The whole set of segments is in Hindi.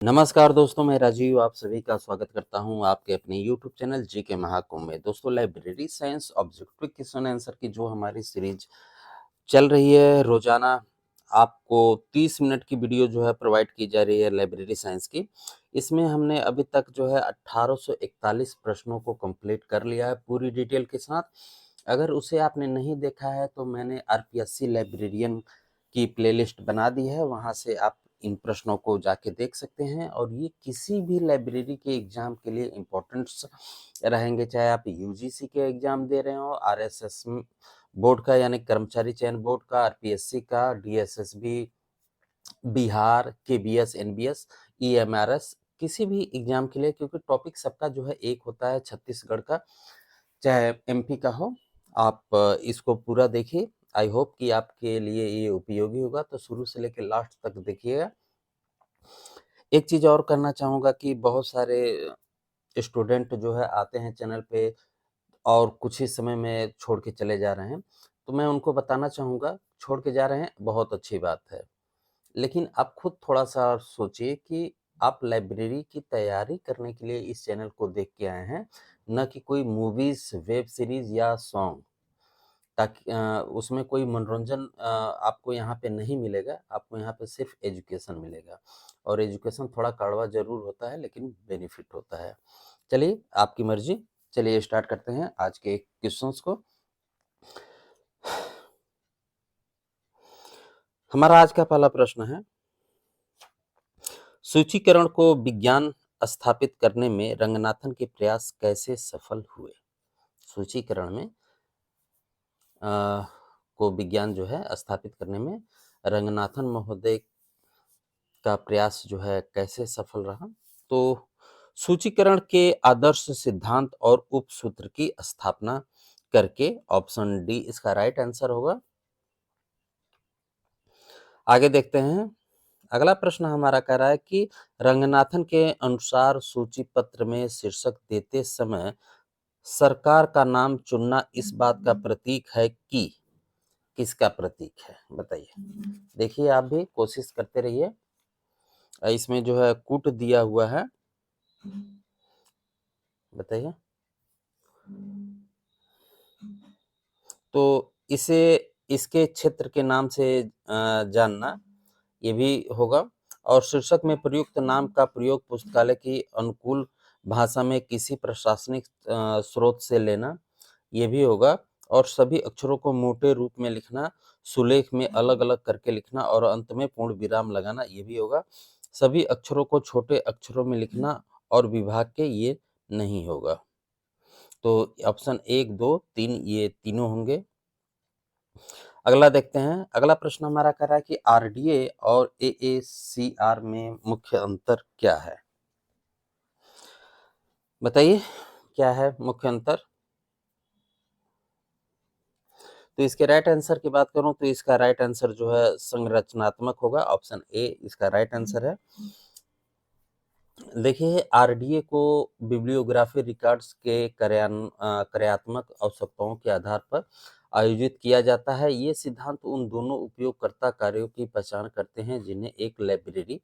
नमस्कार दोस्तों, मैं राजीव आप सभी का स्वागत करता हूं आपके अपने YouTube चैनल जीके महाकुंभ में। दोस्तों, library science objective question answer की जो हमारी सीरीज चल रही है, रोजाना आपको 30 मिनट की वीडियो जो है प्रोवाइड की जा रही है लाइब्रेरी साइंस की। इसमें हमने अभी तक जो है 1841 प्रश्नों को कंप्लीट कर लिया है पूरी डिटेल के साथ। अगर उसे आपने नहीं देखा है तो मैंने आरपीएससी लाइब्रेरियन की प्लेलिस्ट बना दी है, वहां से आप इन प्रश्नों को जाके देख सकते हैं। और ये किसी भी लाइब्रेरी के एग्जाम के लिए इम्पोर्टेंट रहेंगे, चाहे आप यूजीसी के एग्जाम दे रहे हो, आरएसएस बोर्ड का यानी कर्मचारी चयन बोर्ड का, आरपीएससी का, DSSB, Bihar, KBS, NBS, EMRS, किसी भी एग्जाम के लिए, क्योंकि टॉपिक सबका जो है एक होता है छत्तीसगढ़ का चाहे एमपी का हो। आप इसको पूरा देखिए। आई होप कि आपके लिए ये उपयोगी होगा, तो शुरू से लेकर लास्ट तक देखिएगा। एक चीज और करना चाहूंगा कि बहुत सारे स्टूडेंट जो है आते हैं चैनल पे और कुछ ही समय में छोड़ के चले जा रहे हैं, तो मैं उनको बताना चाहूँगा, छोड़ के जा रहे हैं बहुत अच्छी बात है, लेकिन आप खुद थोड़ा-सा सोचिए कि आप लाइब्रेरी की तैयारी करने के लिए इस चैनल को देख के आए हैं, ना कि कोई मूवीज़, वेब सीरीज़ या सॉन्ग। ताकि उसमें कोई मनोरंजन आपको यहाँ पे नहीं मिलेगा, आपको यहाँ पे सिर्फ़ एजुकेशन मिलेगा, और एजुकेशन थोड़ा कड़वा ज़रूर होता है लेकिन बेनिफिट होता है। चलिए, आपकी मर्ज़ी। चलिए स्टार्ट करते हैं आज के क्वेश्चंस को। हमारा आज का पहला प्रश्न है, सूचीकरण को विज्ञान स्थापित करने में रंगनाथन के प्रयास कैसे सफल हुए? सूचीकरण में को विज्ञान जो है स्थापित करने में रंगनाथन महोदय का प्रयास जो है कैसे सफल रहा? तो सूचीकरण के आदर्श सिद्धांत और उपसूत्र की स्थापना करके, ऑप्शन डी इसका राइट आंसर होगा। आगे देखते हैं। अगला प्रश्न हमारा कह रहा है कि रंगनाथन के अनुसार सूची पत्र में शीर्षक देते समय सरकार का नाम चुनना इस बात का प्रतीक है कि, किसका प्रतीक है बताइए। देखिए, आप भी कोशिश करते रहिए। इसमें जो है कूट दिया हुआ है, बताइए। तो इसे इसके क्षेत्र के नाम से जानना ये भी होगा। और शीर्षक में प्रयुक्त नाम का प्रयोग पुस्तकालय की अनुकूल भाषा में किसी प्रशासनिक स्रोत से लेना, ये भी होगा। और सभी अक्षरों को मोटे रूप में लिखना, सुलेख में अलग अलग करके लिखना और अंत में पूर्ण विराम लगाना, ये भी होगा। सभी अक्षरों को छोटे अक्षरों में लिखना और विभाग के, ये नहीं होगा। तो ऑप्शन 1, 2, 3 ये तीनों होंगे। अगला देखते हैं। अगला प्रश्न हमारा कह रहा है कि आरडीए और एएसीआर में मुख्य अंतर क्या है? बताइए, क्या है मुख्य अंतर? तो इसके राइट आंसर की बात करूं तो इसका राइट आंसर जो है संरचनात्मक होगा। ऑप्शन ए इसका राइट आंसर है। देखिए, आरडीए को बिब्लियोग्राफी रिकॉर्ड्स के कार्यात्मक आवश्यकताओं के आधार पर आयोजित किया जाता है। ये सिद्धांत उन दोनों उपयोगकर्ता कार्यों की पहचान करते हैं जिन्हें एक लाइब्रेरी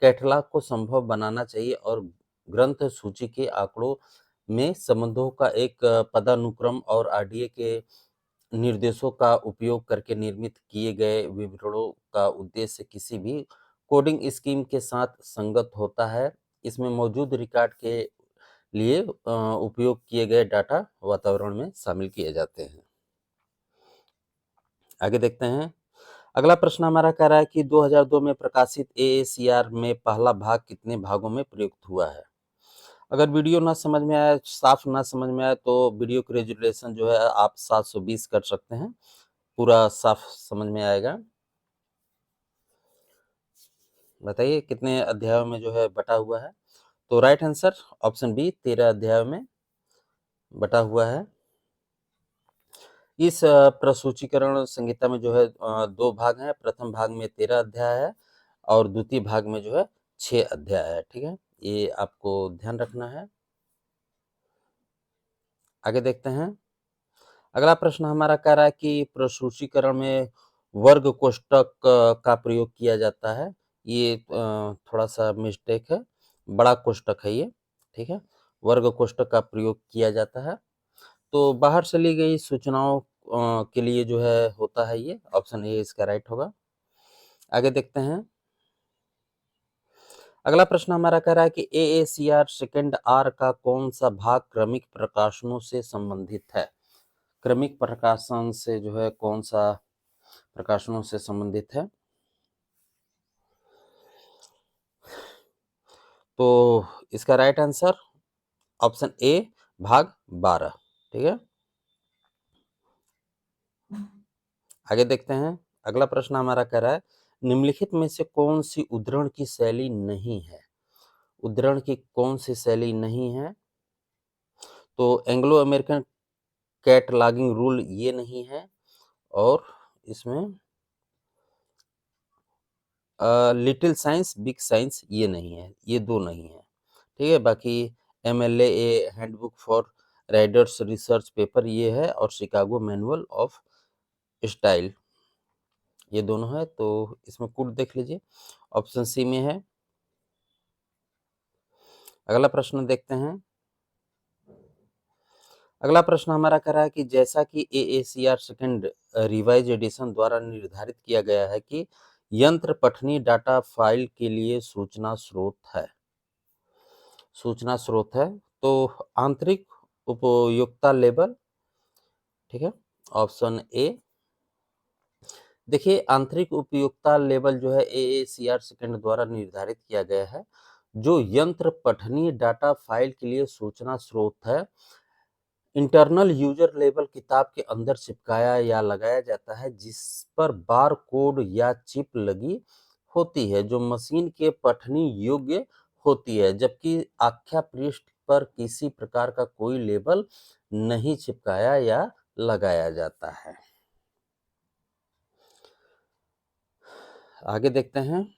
कैटलॉग को संभव बनाना चाहिए, और ग्रंथ सूची के आंकड़ों में संबंधों का एक पदानुक्रम और आरडीए के निर्देशों का उपयोग करके निर्मित किए गए विवरणों का उद्देश्य किसी भी कोडिंग स्कीम के साथ संगत होता है। इसमें मौजूद रिकॉर्ड के लिए उपयोग किए गए डाटा वातावरण में शामिल किए जाते हैं। आगे देखते हैं। अगला प्रश्न हमारा कह रहा है कि 2002 में प्रकाशित एएसीआर में पहला भाग कितने भागों में प्रयुक्त हुआ है? अगर वीडियो ना समझ में आए, साफ ना समझ में आए, तो वीडियो की रेजोल्यूशन जो है आप 720 कर सकते हैं, पूरा साफ समझ में आएगा। बताइए कितने अध्यायों में जो है बटा हुआ है? तो राइट आंसर ऑप्शन बी 13 अध्यायों में बटा हुआ है। इस प्रसूचीकरण संहिता में जो है 2 भाग हैं। प्रथम भाग में 13 अध्याय है और द्वितीय भाग में जो है 6 अध्याय है। ठीक है, ये आपको ध्यान रखना है। आगे देखते हैं। अगला प्रश्न हमारा कह रहा है कि प्रसूचीकरण में वर्ग कोष्ठक का प्रयोग किया जाता है। ये थोड़ा सा मिस्टेक है, बड़ा कोष्टक है ये, ठीक है। वर्ग कोष्टक का प्रयोग किया जाता है। तो बाहर से ली गई सूचनाओं के लिए जो है होता है ये, ऑप्शन ए इसका राइट होगा। आगे देखते हैं। अगला प्रश्न हमारा कह रहा है कि AACR सेकंड आर का कौन सा भाग क्रमिक प्रकाशनों से संबंधित है? क्रमिक प्रकाशन से जो है कौन सा प्रकाशनों से संबंधित है? तो इसका राइट आंसर ऑप्शन ए भाग 12, ठीक है। आगे देखते हैं। अगला प्रश्न हमारा कह रहा है निम्नलिखित में से कौन सी उद्धरण की शैली नहीं है? उद्धरण की कौन सी शैली नहीं है? तो एंग्लो अमेरिकन कैटलॉगिंग रूल ये नहीं है, और इसमें लिटिल साइंस बिग साइंस ये नहीं है, ये दो नहीं है, ठीक है। बाकी MLA handbook for Riders research paper ये है, और शिकागो मैनुअल ऑफ स्टाइल ये दोनों है। तो इसमें कुल देख लीजिए, ऑप्शन सी में है। अगला प्रश्न देखते हैं। अगला प्रश्न हमारा कह रहा है कि जैसा कि AACR सेकंड रिवाइज एडिशन द्वारा निर्धारित किया गया है कि यंत्र पठनीय डाटा फाइल के लिए सूचना स्रोत है, सूचना स्रोत है। तो आंतरिक उपयोगिता लेबल, ठीक है, ऑप्शन ए। देखिए आंतरिक उपयोगिता लेबल जो है AACR सेकंड द्वारा निर्धारित किया गया है, जो यंत्र पठनीय डाटा फाइल के लिए सूचना स्रोत है, इंटरनल यूजर लेबल किताब के अंदर चिपकाया या लगाया जाता है, जिस पर बार कोड या चिप लगी होती है, जो मशीन के पठनी योग्य होती है, जबकि आख्या पृष्ठ पर किसी प्रकार का कोई लेबल नहीं चिपकाया या लगाया जाता है। आगे देखते हैं।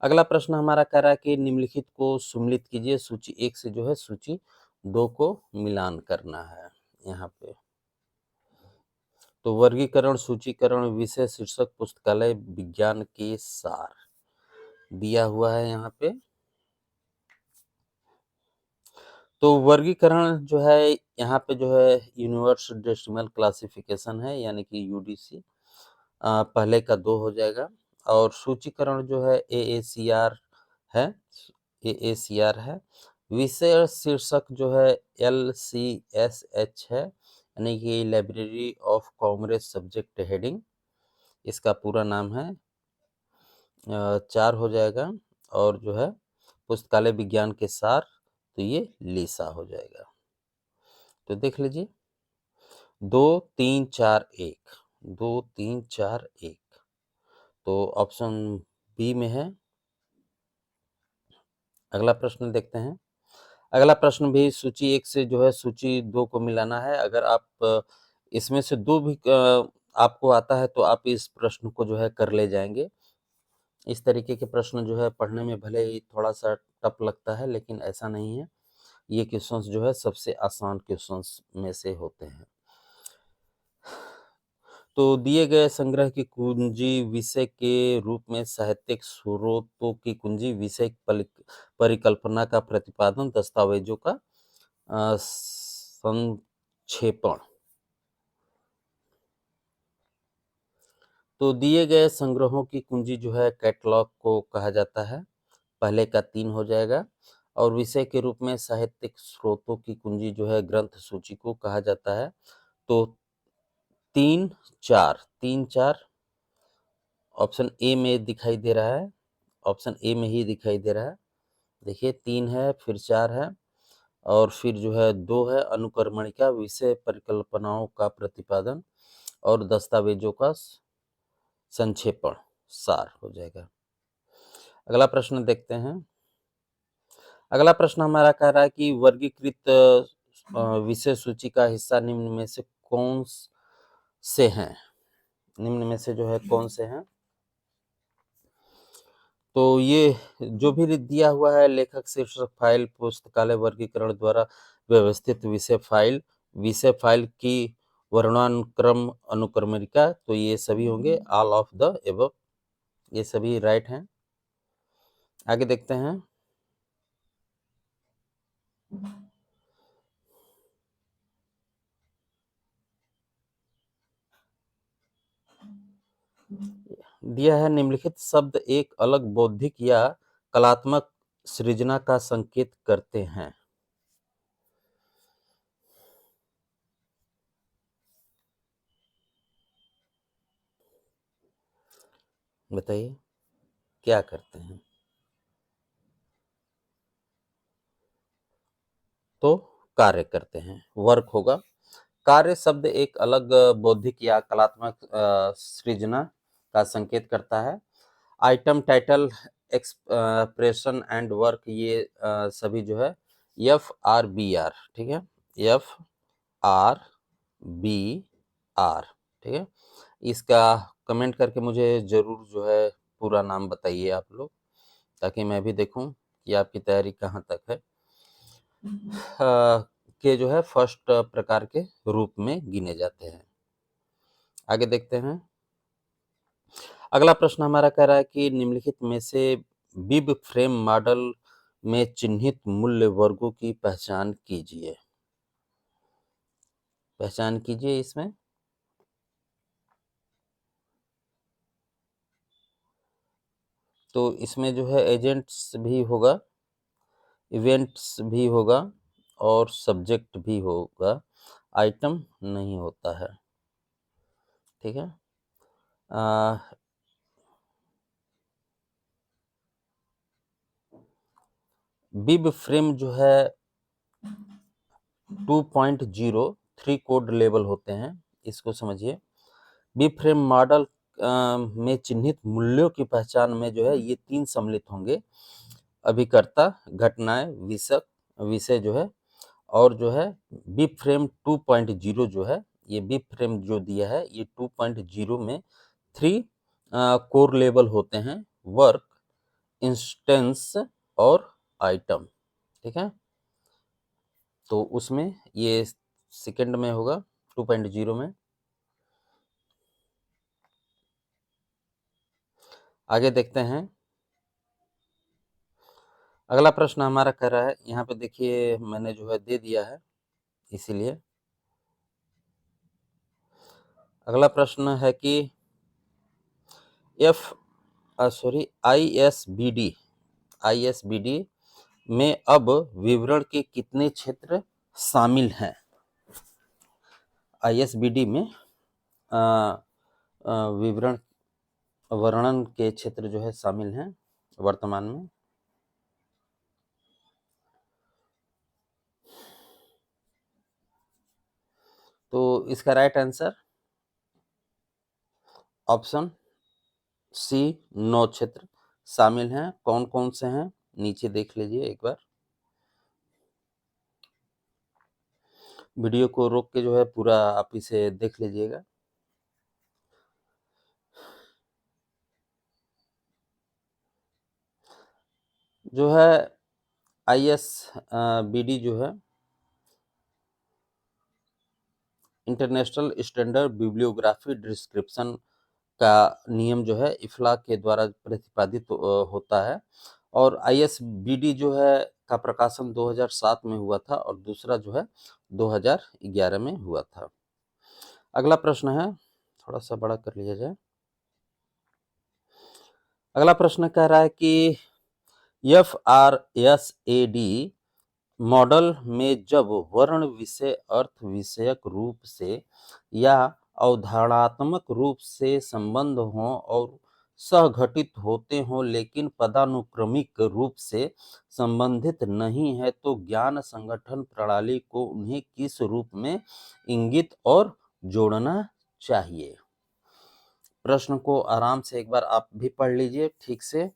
अगला प्रश्न हमारा कह रहा है कि निम्नलिखित को सुमेलित कीजिए, सूची 1 से जो है सूची 2 को मिलान करना है यहाँ पे। तो वर्गीकरण, सूचीकरण, विषय, शीर्षक, पुस्तकालय विज्ञान के सार दिया हुआ है यहाँ पे। तो वर्गीकरण जो है यहाँ पे जो है यूनिवर्सल डेसिमल क्लासिफिकेशन है, यानी कि UDC, पहले का 2 हो जाएगा। और सूचीकरण जो है AACR है, AACR है। विषय शीर्षक जो है LCSH है, यानी कि library of commerce subject heading, इसका पूरा नाम है, 4 हो जाएगा। और जो है पुस्तकालय विज्ञान के सार, तो ये लीसा हो जाएगा। तो देख लीजिए 2 3 4 1, 2 3 4 1, तो ऑप्शन बी में है। अगला प्रश्न देखते हैं। अगला प्रश्न भी सूची 1 से जो है सूची 2 को मिलाना है। अगर आप इसमें से 2 भी आपको आता है तो आप इस प्रश्न को जो है कर ले जाएंगे। इस तरीके के प्रश्न जो है पढ़ने में भले ही थोड़ा सा टफ लगता है, लेकिन ऐसा नहीं है, ये क्वेश्चंस जो है सबसे आसान क्वेश्चंस में से होते हैं। तो दिए गए संग्रह की कुंजी विषय के रूप में साहित्यिक स्रोतों की कुंजी, विषय परिकल्पना का प्रतिपादन, दस्तावेजों का संक्षेपण। तो दिए गए संग्रहों की कुंजी जो है कैटलॉग को कहा जाता है, पहले का 3 हो जाएगा। और विषय के रूप में साहित्यिक स्रोतों की कुंजी जो है ग्रंथ सूची को कहा जाता है। तो 3 4 3 4 ऑप्शन ए में दिखाई दे रहा है, ऑप्शन ए में ही दिखाई दे रहा है। देखिए 3 है, फिर 4 है, और फिर जो है 2 है, अनुक्रमणिका, विषय परिकल्पनाओं का प्रतिपादन, और दस्तावेजों का संक्षेपण, सार हो जाएगा। अगला प्रश्न देखते हैं। अगला प्रश्न हमारा कह रहा है कि वर्गीकृत विषय सूची का हिस्सा निम्न में से कौन से हैं? निम्न में से जो है कौन से हैं? तो ये जो भी दिया हुआ है, लेखक शीर्षक फाइल, पुस्तकालय वर्गीकरण द्वारा व्यवस्थित विषय फाइल की वर्णानुक्रम अनुक्रमणिका, तो ये सभी होंगे ऑल ऑफ द एबव ये सभी राइट हैं। आगे देखते हैं। दिया है निम्नलिखित शब्द एक अलग बौद्धिक या कलात्मक सृजना का संकेत करते हैं। बताइए क्या करते हैं? तो कार्य करते हैं, वर्क होगा। कार्य शब्द एक अलग बौद्धिक या कलात्मक सृजना का संकेत करता है। Item, title, expression and work, ये सभी जो है FRBR, ठीक है, FRBR, ठीक है। इसका कमेंट करके मुझे जरूर जो है पूरा नाम बताइए आप लोग, ताकि मैं भी देखूं कि आपकी तैयारी कहाँ तक है। के जो है फर्स्ट प्रकार के रूप में गिने जाते हैं। आगे देखते हैं। अगला प्रश्न हमारा कह रहा है कि निम्नलिखित में से बिब फ्रेम मॉडल में चिन्हित मूल्य वर्गों की पहचान कीजिए। पहचान कीजिए इसमें। तो इसमें जो है एजेंट्स भी होगा, इवेंट्स भी होगा और सब्जेक्ट भी होगा, आइटम नहीं होता है, ठीक है। बिब फ्रेम जो है 2.0 3 कोड लेवल होते हैं, इसको समझिए। बिब फ्रेम मॉडल में चिन्हित मूल्यों की पहचान में जो है ये 3 सम्मिलित होंगे: अभिकर्ता, घटनाएं, विषय जो है, और जो है बिब फ्रेम 2.0 जो है, ये बिब फ्रेम जो दिया है ये 2.0 में 3 कोर लेवल होते हैं: वर्क, इंस्टेंस और आइटम, ठीक है। तो उसमें ये सेकंड में होगा 2.0 में। आगे देखते हैं। अगला प्रश्न हमारा कह रहा है, यहाँ पे देखिए मैंने जो है दे दिया है, इसीलिए अगला प्रश्न है कि ISBD में अब विवरण के कितने क्षेत्र शामिल हैं? ISBD में विवरण वर्णन के क्षेत्र जो है शामिल हैं वर्तमान में। तो इसका राइट आंसर ऑप्शन सी, 9 क्षेत्र शामिल हैं। कौन कौन से हैं नीचे देख लीजिए एक बार। वीडियो को रोक के जो है पूरा आप इसे देख लीजिएगा। जो है ISBD जो है इंटरनेशनल स्टैंडर्ड बिब्लियोग्राफी डिस्क्रिप्शन का नियम जो है इफ्ला के द्वारा प्रतिपादित होता है। और ISBD जो है का प्रकाशन 2007 में हुआ था और दूसरा जो है 2011 में हुआ था। अगला प्रश्न है, थोड़ा सा बड़ा कर लिया जाए। अगला प्रश्न कह रहा है कि FRSAD मॉडल में जब वर्ण विषय अर्थ विषयक रूप से या अवधारणात्मक रूप से संबंध हो और सहघटित होते हों लेकिन पदानुक्रमिक रूप से संबंधित नहीं है तो ज्ञान संगठन प्रणाली को उन्हें किस रूप में इंगित और जोड़ना चाहिए? प्रश्न को आराम से एक बार आप भी पढ़ लीजिए ठीक से।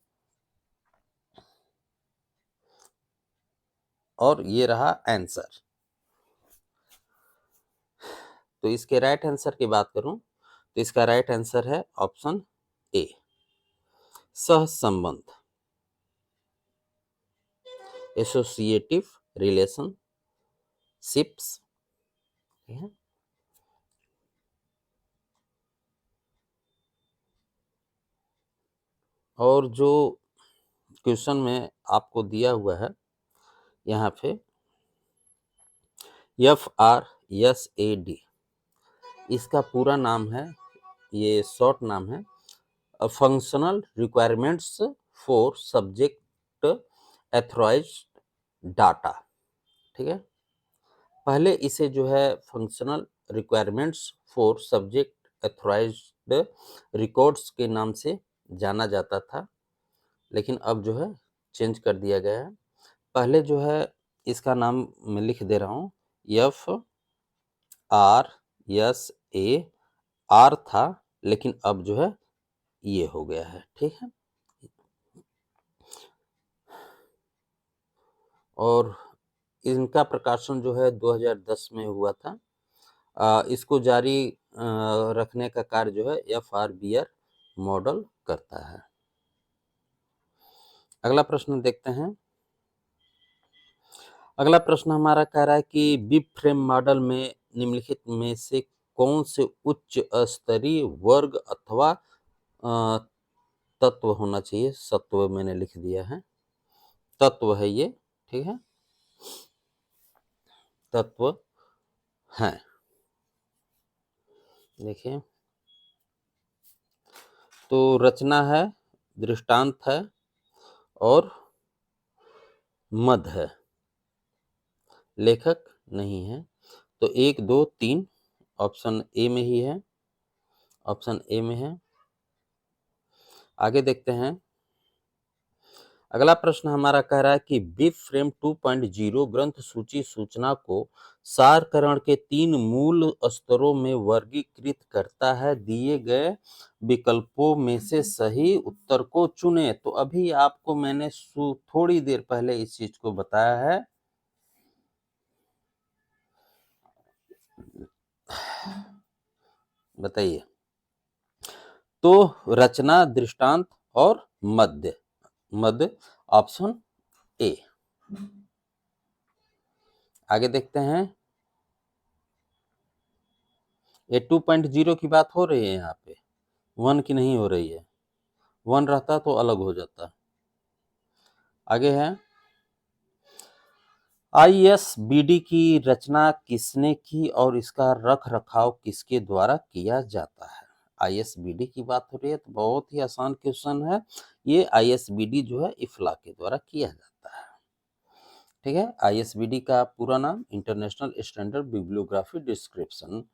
और ये रहा आंसर। तो इसके राइट आंसर की बात करूं तो इसका राइट आंसर है ऑप्शन ए, सहसंबंध, एसोसिएटिव रिलेशनशिप्स। और जो क्वेश्चन में आपको दिया हुआ है यहाँ पे FRSAD, इसका पूरा नाम है, ये शॉर्ट नाम है, functional requirements for subject authorised data. ठीक है, पहले इसे जो है functional requirements for subject authorised records के नाम से जाना जाता था, लेकिन अब जो है चेंज कर दिया गया है। पहले जो है इसका नाम मैं लिख दे रहा हूँ, FRSAR था, लेकिन अब जो है ये हो गया है। ठीक है, और इनका प्रकाशन जो है 2010 में हुआ था। इसको जारी रखने का कार्य जो है FRBR मॉडल करता है। अगला प्रश्न देखते हैं। अगला प्रश्न हमारा कह रहा है कि बिग फ्रेम मॉडल में निम्नलिखित में से कौन से उच्च स्तरीय वर्ग अथवा तत्व होना चाहिए। सत्व मैंने लिख दिया है, तत्व है ये। ठीक है, तत्व है। देखिए, तो रचना है, दृष्टांत है और मद है, लेखक नहीं है। तो 1 2 3 ऑप्शन ए में ही है, ऑप्शन ए में है। आगे देखते हैं। अगला प्रश्न हमारा कह रहा है कि बिग फ्रेम 2.0 ग्रंथ सूची सूचना को सारकरण के 3 मूल स्तरों में वर्गीकृत करता है। दिए गए विकल्पों में से सही उत्तर को चुने। तो अभी आपको मैंने थोड़ी देर पहले इस चीज को बताया है। बताइए, तो रचना, दृष्टांत और मध्य, मध्य ऑप्शन ए। आगे देखते हैं। ये 2.0 की बात हो रही है यहाँ पे, 1 की नहीं हो रही है। 1 रहता तो अलग हो जाता। आगे है, ISBD की रचना किसने की और इसका रख रखाव किसके द्वारा किया जाता है। ISBD की बात हो रही है तो बहुत ही आसान क्वेश्चन है। ये ISBD जो है इफ्ला के द्वारा किया जाता है। ठीक है, ISBD का पूरा नाम इंटरनेशनल स्टैंडर्ड बिब्लियोग्राफी डिस्क्रिप्शन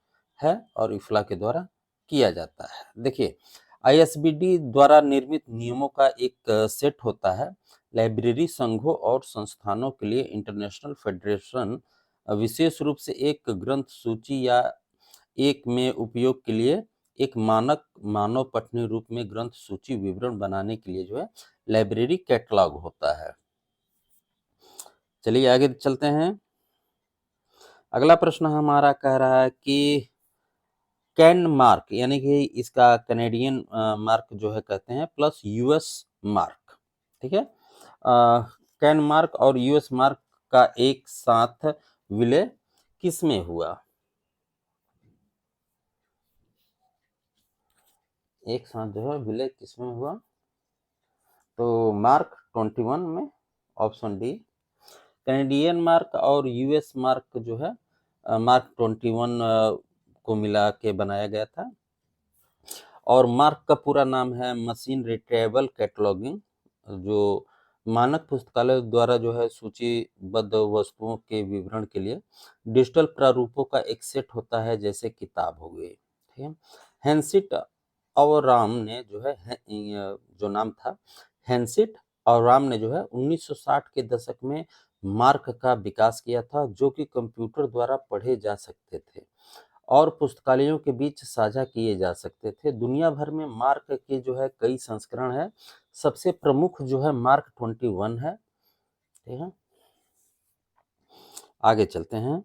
है और इफ्ला के द्वारा किया जाता है। देखिए, ISBD द्वारा निर्मित नियमों का एक सेट होता है। लाइब्रेरी संघों और संस्थानों के लिए इंटरनेशनल फेडरेशन विशेष रूप से एक ग्रंथ सूची या एक में उपयोग के लिए एक मानक मानव पठनीय रूप में ग्रंथ सूची विवरण बनाने के लिए जो है लाइब्रेरी कैटलॉग होता है। चलिए आगे चलते हैं। अगला प्रश्न हमारा कह रहा है कि कैन मार्क, यानी कि इसका कैनेडियन मार्क जो है कहते हैं, प्लस US मार्क। ठीक है, कैन मार्क और US मार्क का एक साथ विलय किसमें हुआ। एक साथ जो है विलय किसमें हुआ, तो मार्क 21 में, ऑप्शन डी। कैनेडियन मार्क और US मार्क जो है मार्क 21 को मिला के बनाया गया था। और मार्क का पूरा नाम है मशीन रिट्रीवेबल कैटलॉगिंग, जो मानक पुस्तकालय द्वारा जो है सूचीबद्ध वस्तुओं के विवरण के लिए डिजिटल प्रारूपों का एक सेट होता है, जैसे किताब हो गई। ठीक है, हेंसिट और राम ने जो है जो नाम था हेंसिट और राम ने जो है 1960 के दशक में मार्क का विकास किया था, जो कि कंप्यूटर द्वारा पढ़े जा सकते थे और पुस्तकालयों के बीच साझा किए जा सकते थे। दुनिया भर में मार्क के जो है कई संस्करण है। सबसे प्रमुख जो है मार्क 21 है। ठीक है, आगे चलते हैं।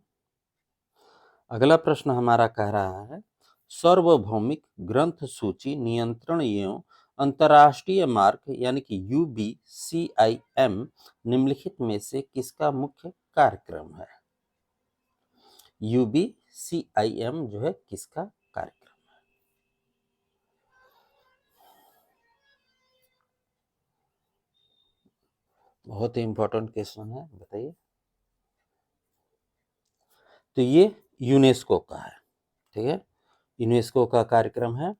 अगला प्रश्न हमारा कह रहा है, सार्वभौमिक ग्रंथ सूची नियंत्रण एवं अंतर्राष्ट्रीय मार्क यानी कि UBCIM निम्नलिखित में से किसका मुख्य कार्यक्रम है। UBCIM जो है किसका कार्यक्रम। बहुत ही इंपॉर्टेंट क्वेश्चन है, बताइए। तो ये यूनेस्को का है, ठीक है, यूनेस्को का कार्यक्रम है।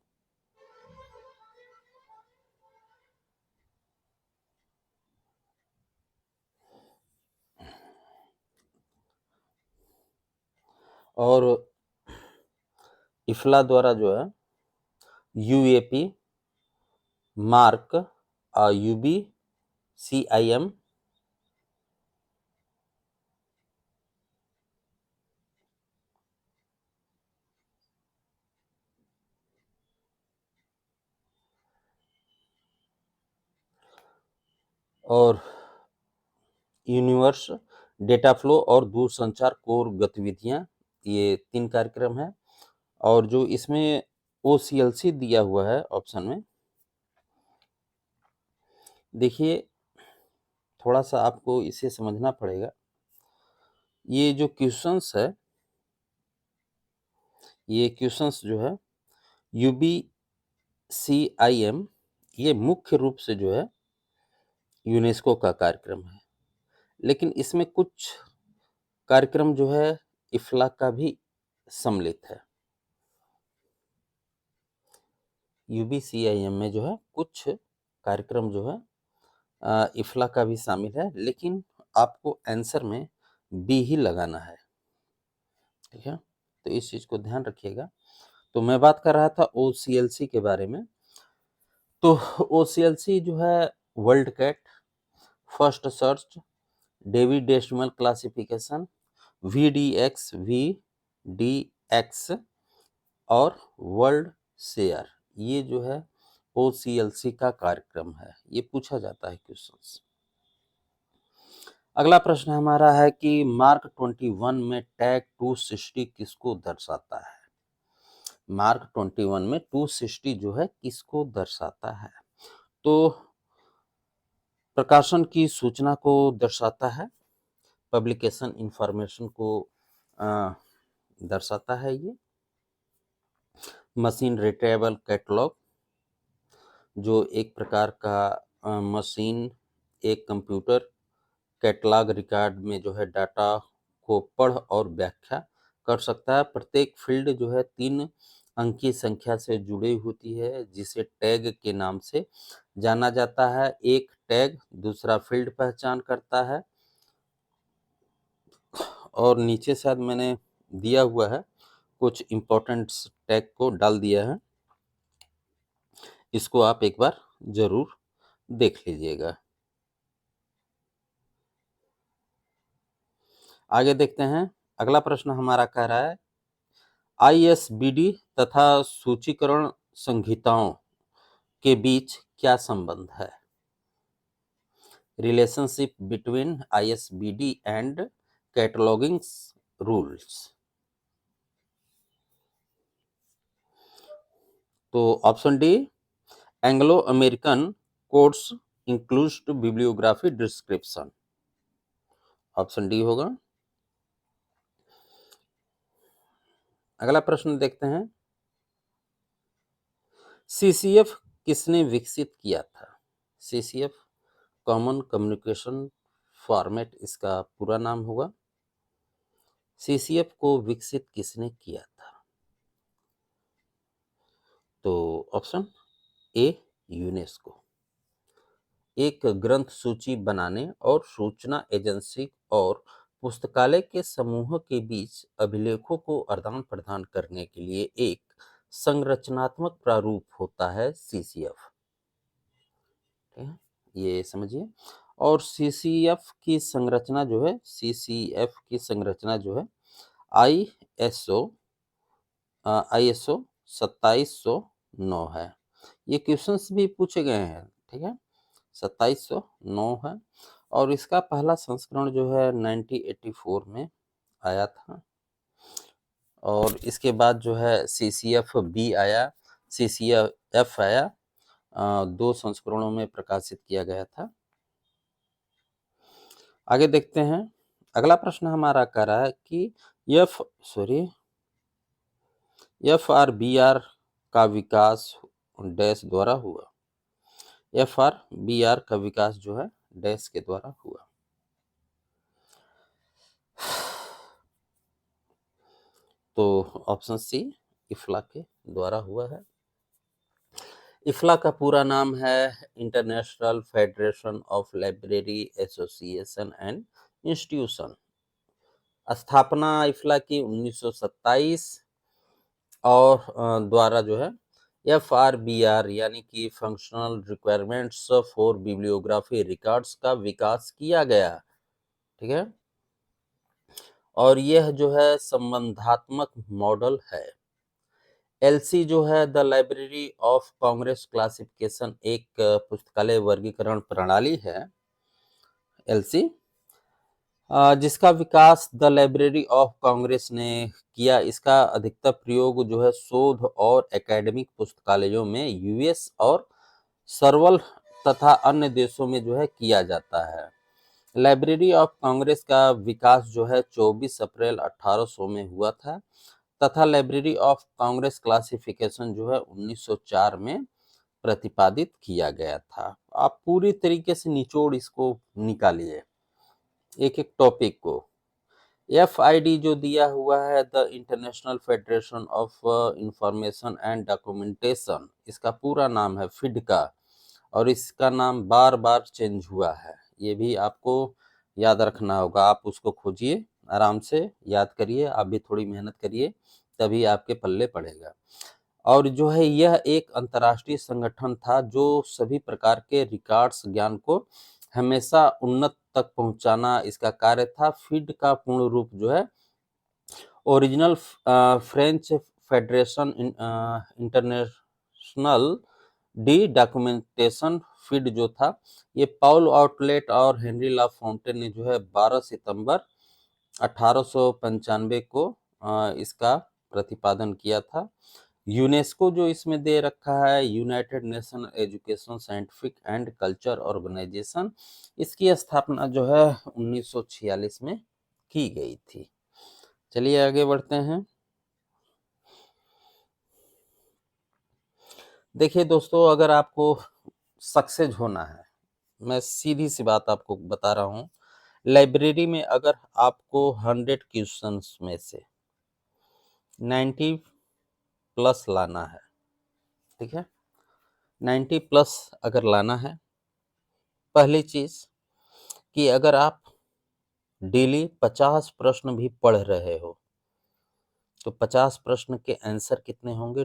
और इफ्ला द्वारा जो है यूएपी, मार्क, यूबी, सीआईएम, और यूनिवर्स, डेटा फ्लो और दूरसंचार कोर गतिविधियां, ये 3 कार्यक्रम है। और जो इसमें ओसीएलसी दिया हुआ है ऑप्शन में, देखिए थोड़ा सा आपको इसे समझना पड़ेगा। ये जो क्वेश्चंस है, ये क्वेश्चंस जो है यूबीसीआईएम, ये मुख्य रूप से जो है यूनेस्को का कार्यक्रम है, लेकिन इसमें कुछ कार्यक्रम जो है इफ्ला का भी सम्मिलित है। यूबीसीआईएम में जो है कुछ कार्यक्रम जो है इफ्ला का भी शामिल है, लेकिन आपको आंसर में बी ही लगाना है, ठीक है, तो इस चीज को ध्यान रखिएगा। तो मैं बात कर रहा था ओसीएलसी के बारे में। तो ओसीएलसी जो है WorldCat, first search, David decimal classification, VDX, VDX और वर्ल्ड शेयर, ये जो है ओसीएलसी का कार्यक्रम है, ये पूछा जाता है क्वेश्चंस। अगला प्रश्न हमारा है कि मार्क 21 में टैग 260 किसको दर्शाता है? मार्क 21 में 260 जो है किसको दर्शाता है? तो प्रकाशन की सूचना को दर्शाता है, पब्लिकेशन इंफॉर्मेशन को दर्शाता है ये। मशीन रिट्रीवेबल कैटलॉग, जो एक प्रकार का मशीन, एक कंप्यूटर कैटलॉग रिकॉर्ड में जो है डाटा को पढ़ और व्याख्या कर सकता है। प्रत्येक फील्ड जो है 3 अंकीय संख्या से जुड़ी होती है, जिसे टैग के नाम से जाना जाता है। एक टैग दूसरा फील्ड पहचान करता है। और नीचे शायद मैंने दिया हुआ है, कुछ इंपॉर्टेंट टैग को डाल दिया है, इसको आप एक बार जरूर देख लीजिएगा। आगे देखते हैं। अगला प्रश्न हमारा कह रहा है आईएसबीडी तथा सूचीकरण संहिताओं के बीच क्या संबंध है? Relationship between ISBD and cataloguing rules. तो option D, Anglo American codes includes bibliography description, option D होगा। अगला प्रश्न देखते हैं, सीसीएफ किसने विकसित किया था? सीसीएफ कॉमन कम्युनिकेशन फॉर्मेट इसका पूरा नाम होगा। सीसीएफ को विकसित किसने किया था? तो ऑप्शन ए, यूनेस्को। एक ग्रंथ सूची बनाने और सूचना एजेंसी और पुस्तकालय के समूह के बीच अभिलेखों को आदान प्रदान करने के लिए एक संरचनात्मक प्रारूप होता है सीसीएफ, ठीक है, ये समझिए। और सीसीएफ की संरचना जो है, सीसीएफ की संरचना जो है आईएसओ आईएसओ 2709 है। ये क्वेश्चंस भी पूछे गए हैं, ठीक है, 2709 है। और इसका पहला संस्करण जो है 1984 में आया था। और इसके बाद जो है सीसीएफ बी आया, सीसीएफ आया, 2 संस्करणों में प्रकाशित किया गया था। आगे देखते हैं। अगला प्रश्न हमारा कह रहा है कि एफआरबीआर का विकास डैश द्वारा हुआ। एफआरबीआर का विकास जो है डैश के द्वारा हुआ। तो ऑप्शन सी इफ्ला के द्वारा हुआ है। इफ्ला का पूरा नाम है international federation of library association and institution. स्थापना इफ्ला की 1927 और द्वारा जो है FRBR यानी कि functional requirements for bibliography records का विकास किया गया। ठीक है, और यह जो है संबंधात्मक मॉडल है। एलसी जो है the library of Congress classification एक पुस्तकालय वर्गीकरण प्रणाली है, एलसी, जिसका विकास द लाइब्रेरी ऑफ कांग्रेस ने किया। इसका अधिकतर प्रयोग जो है शोध और एकेडमिक पुस्तकालयों में यूएस और सर्वल तथा अन्य देशों में जो है किया जाता है। लाइब्रेरी ऑफ कांग्रेस का विकास जो है 24 अप्रैल 1800 में हुआ था तथा लाइब्रेरी ऑफ कांग्रेस क्लासिफिकेशन जो है 1904 में प्रतिपादित किया गया था। आप पूरी तरीके से निचोड़ इसको निकालिए एक एक टॉपिक को। FID जो दिया हुआ है the international federation of information and documentation, इसका पूरा नाम है फिड का, और इसका नाम बार बार चेंज हुआ है। ये भी आपको याद रखना होगा। आप उसको खोजिए, आराम से याद करिए, आप भी थोड़ी मेहनत करिए, तभी आपके पल्ले पड़ेगा। और जो है यह एक अंतर्राष्ट्रीय संगठन था जो सभी प्रकार के रिकॉर्ड्स ज्ञान को हमेशा उन्नत तक पहुंचाना इसका कार्य था। फीड का पूर्ण रूप जो है original French federation international D documentation feed जो था, ये पॉल आउटलेट और हेनरी ला फोंटेन ने जो है 12 सितंबर 1895 को इसका प्रतिपादन किया था। यूनेस्को जो इसमें दे रखा है United Nation Education Scientific and Culture Organization, इसकी स्थापना जो है 1946 में की गई थी। चलिए आगे बढ़ते हैं। देखिए दोस्तों, अगर आपको सक्सेस होना है, मैं सीधी सी बात आपको बता रहा हूँ, लाइब्रेरी में अगर आपको 100 क्वेश्चंस में से 90 प्लस लाना है, ठीक है, 90 प्लस अगर लाना है, पहली चीज कि अगर आप डेली 50 प्रश्न भी पढ़ रहे हो तो 50 प्रश्न के आंसर कितने होंगे?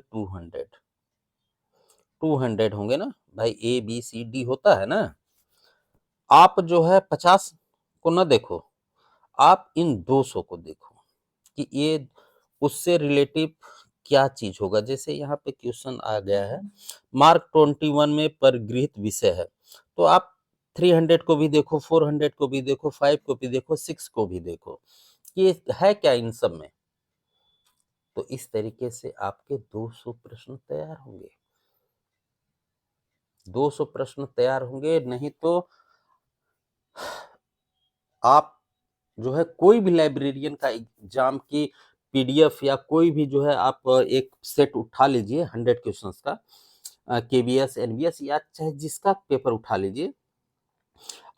200 होंगे ना भाई। ABCD होता है ना। आप जो है 50 को ना देखो, आप इन 200 को देखो कि ये उससे रिलेटिव क्या चीज होगा। जैसे यहाँ पे क्वेश्चन आ गया है मार्क 21 में परिगृहित विषय है, तो आप 300 को भी देखो, 400 को भी देखो, 5 को भी देखो, 6 को भी देखो, ये है क्या इन सब में। तो इस तरीके से आपके 200 प्रश्न तैयार होंगे, 200 प्रश्न तैयार होंगे। नहीं तो आप जो है कोई भी लाइब्रेरियन का एग्जाम की PDF या कोई भी जो है आप एक सेट उठा लीजिए 100 क्वेश्चंस का, KBS NBS या चाहे जिसका पेपर उठा लीजिए।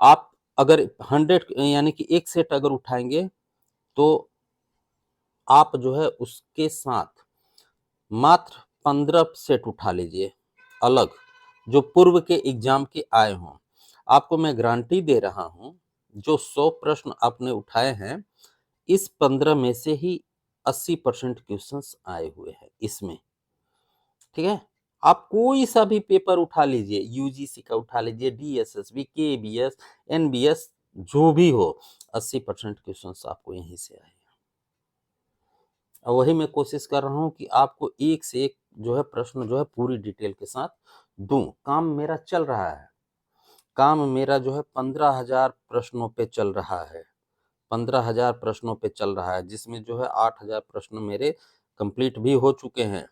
आप अगर 100 यानी कि एक सेट अगर उठाएंगे तो आप जो है उसके साथ मात्र 15 सेट उठा लीजिए अलग, जो पूर्व के एग्जाम के आए हों। आपको मैं गारंटी दे रहा हूं, जो 100 प्रश्न आपने उठाए हैं, इस 15 में से ही 80% क्वेश्चंस आए हुए हैं इसमें। ठीक है, आप कोई सा भी पेपर उठा लीजिए, UGC का उठा लीजिए, DSSB, KBS, NBS, जो भी हो, 80% क्वेश्चंस आपको यहीं से आए। और वही मैं कोशिश कर रहा हूं कि आपको एक से एक जो है प्रश्न जो है पूरी डिटेल के साथ दूं। काम मेरा चल रहा है, काम मेरा जो है 15,000 प्रश्नों पे चल रहा है, 15,000 प्रश्नों पे चल रहा है, जिसमें जो है 8,000 प्रश्न मेरे कंप्लीट भी हो चुके हैं।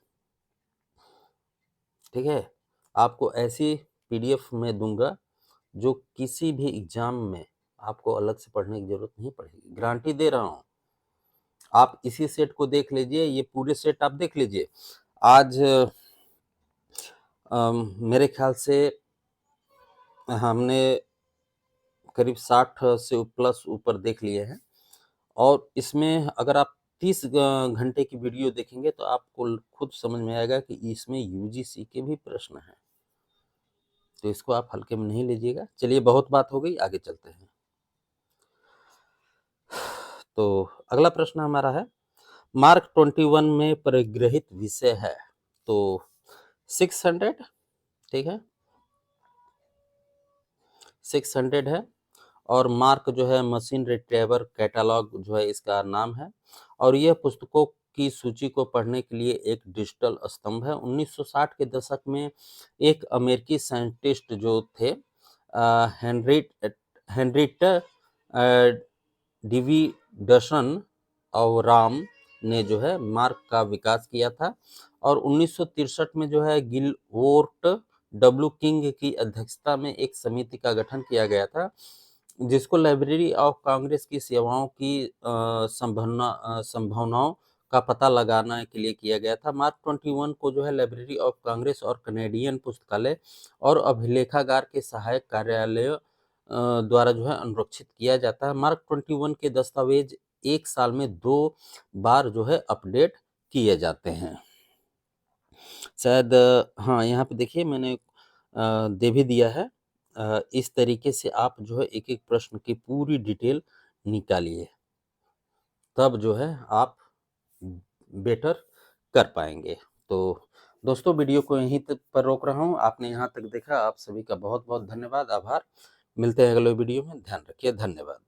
ठीक है, आपको ऐसी PDF में दूंगा जो किसी भी एग्जाम में आपको अलग से पढ़ने की जरूरत नहीं पड़ेगी, गारंटी दे रहा हूं। आप इसी सेट को देख लीजिए, ये पूरे सेट आप देख लीजिए। आज मेरे ख्याल से हमने करीब 60 से प्लस ऊपर देख लिए हैं और इसमें अगर आप 30 घंटे की वीडियो देखेंगे तो आपको खुद समझ में आएगा कि इसमें यूजीसी के भी प्रश्न हैं। तो इसको आप हल्के में नहीं लीजिएगा। चलिए बहुत बात हो गई, आगे चलते हैं। तो अगला प्रश्न हमारा है, मार्क 21 में परिग्रहित विषय है। तो 600, ठीक है, 600 है और मार्क जो है मशीन रिट्रीवर कैटलॉग जो है इसका नाम है और यह पुस्तकों की सूची को पढ़ने के लिए एक डिजिटल स्तंभ है। 1960 के दशक में एक अमेरिकी साइंटिस्ट जो थे हेनरिट डिविडसन और राम ने जो है मार्क का विकास किया था और 1963 में जो है गिलवोर्ट डब्ल्यू किंग की अध्यक्षता में एक समिति का गठन किया गया था जिसको लाइब्रेरी ऑफ कांग्रेस की सेवाओं की संभावनाओं का पता लगाने के लिए किया गया था। मार्क 21 को जो है लाइब्रेरी ऑफ कांग्रेस और कनेडियन पुस्तकालय और अभिलेखागार के सहायक कार्यालयों द्वारा जो है अनुरक्षित किया जाता है। मार्क 21 के दस्तावेज एक साल में 2 बार जो है अपडेट किए जाते हैं। शायद हाँ, यहाँ पे देखिए मैंने दे भी दिया है। इस तरीके से आप जो है एक-एक प्रश्न की पूरी डिटेल निकालिए, तब जो है आप बेटर कर पाएंगे। तो दोस्तों वीडियो को यहीं तक पर रोक रहा हूँ। आपने यहाँ तक देखा, आप सभी का बहुत बहुत धन्यवाद, आभार। मिलते हैं अगले वीडियो में, ध्यान रखिए, धन्यवाद।